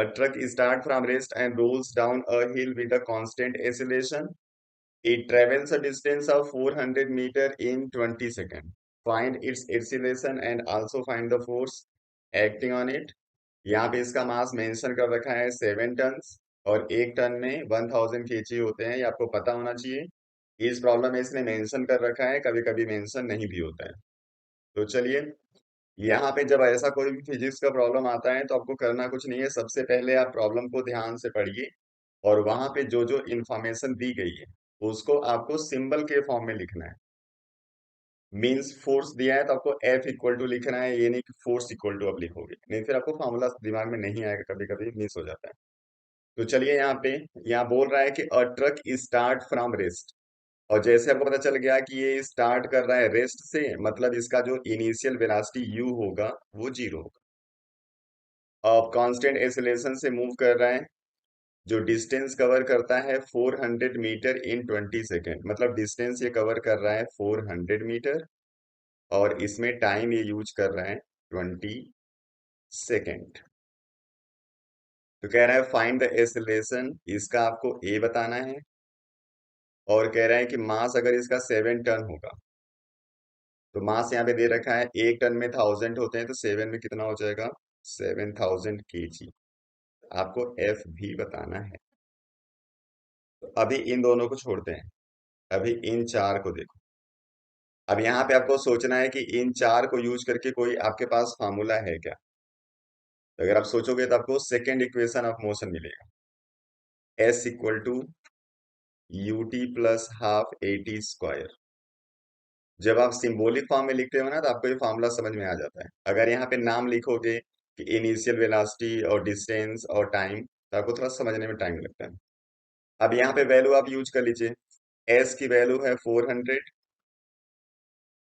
A truck starts from rest and rolls down a hill with a constant acceleration. It travels a distance of 400 meter in 20 seconds. Find its acceleration and also find the force acting on it. यहाँ पे इसका मास mention कर रखा है 7 ton और 1 ton में 1000 kg होते हैं, ये आपको पता होना चाहिए। इस प्रॉब्लम में इसने मेंशन कर रखा है, कभी कभी मेंशन नहीं भी होता है। तो चलिए, यहाँ पे जब ऐसा कोई भी फिजिक्स का प्रॉब्लम आता है तो आपको करना कुछ नहीं है, सबसे पहले आप प्रॉब्लम को ध्यान से पढ़िए और वहां पे जो जो इंफॉर्मेशन दी गई है उसको आपको सिंबल के फॉर्म में लिखना है। मींस फोर्स दिया है तो आपको F इक्वल टू लिखना है, ये नहीं कि फोर्स इक्वल टू आप लिखोगे, नहीं फिर आपको फॉर्मूला दिमाग में नहीं आएगा, कभी कभी मिस हो जाता है। तो चलिए, यहाँ बोल रहा है कि अ ट्रक स्टार्ट फ्रॉम रेस्ट, और जैसे आपको पता चल गया कि ये स्टार्ट कर रहा है रेस्ट से, मतलब इसका जो इनिशियल वेलोसिटी u होगा वो 0 होगा। अब कांस्टेंट एक्सेलरेशन से मूव कर रहा है, जो डिस्टेंस कवर करता है 400 मीटर इन 20 सेकेंड, मतलब डिस्टेंस ये कवर कर रहा है 400 मीटर और इसमें टाइम ये यूज कर रहा है 20 सेकेंड। तो कह रहा है फाइंड द एक्सेलरेशन, इसका आपको ए बताना है, और कह रहा है कि मास अगर इसका 7 टन होगा तो मास यहाँ पे दे रखा है 1 टन में 1000 होते हैं, तो 7 में कितना हो जाएगा, 7000 kg। आपको एफ भी बताना है। तो अभी इन दोनों को छोड़ते हैं, अभी इन चार को देखो। अब यहाँ पे आपको सोचना है कि इन चार को यूज करके कोई आपके पास फार्मूला है क्या। तो अगर आप सोचोगे तो आपको सेकेंड इक्वेशन ऑफ मोशन मिलेगा, s equal to u t plus half a t square. जब आप सिंबॉलिक फॉर्म में लिखते हो ना तो आपको ये फार्मूला समझ में आ जाता है। अगर यहाँ पे नाम लिखोगे कि इनिशियल वेलोसिटी और डिस्टेंस और टाइम, तो आपको थोड़ा समझने में टाइम लगता है। अब यहाँ पे वैल्यू आप यूज कर लीजिए, एस की वैल्यू है 400।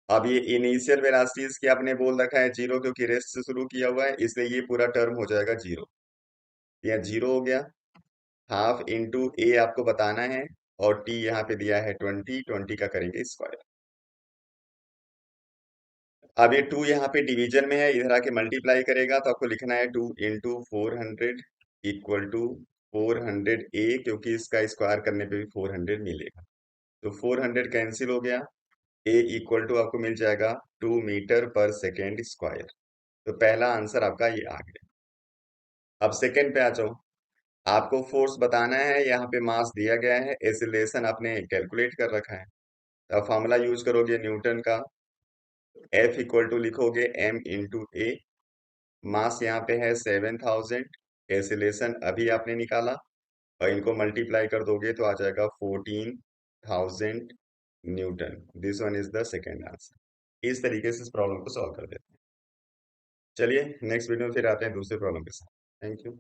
अब ये इनिशियल वेलोसिटीज की आपने बोल रखा है 0, क्योंकि रेस्ट से शुरू किया हुआ है, इसलिए ये पूरा टर्म हो जाएगा 0। यहाँ 0 हो गया। हाफ इंटू ए आपको बताना है, और टी यहाँ पे दिया है 20, 20 का करेंगे स्क्वायर। अब ये 2 यहाँ पे डिवीजन में है, इधर आके मल्टीप्लाई करेगा तो आपको लिखना है 2 इंटू 400 इक्वल टू 400 ए, क्योंकि इसका स्क्वायर करने पे भी 400 मिलेगा। तो 400 कैंसिल हो गया, ए इक्वल टू आपको मिल जाएगा 2 मीटर पर सेकेंड स्क्वायर। तो पहला आंसर आपका ये आ गया। अब सेकेंड पे आ जाओ, आपको फोर्स बताना है, यहाँ पे मास दिया गया है, एक्सीलरेशन आपने कैलकुलेट कर रखा है। तो अब फॉर्मूला यूज करोगे न्यूटन का, F इक्वल टू लिखोगे m इंटू ए। मास यहाँ पे है 7000, एक्सीलरेशन अभी आपने निकाला, और इनको मल्टीप्लाई कर दोगे तो आ जाएगा 14000 Newton. This one is the second answer. इस तरीके से इस प्रॉब्लम को सॉल्व कर देते हैं। चलिए नेक्स्ट वीडियो में फिर आते हैं दूसरे प्रॉब्लम के साथ। Thank you.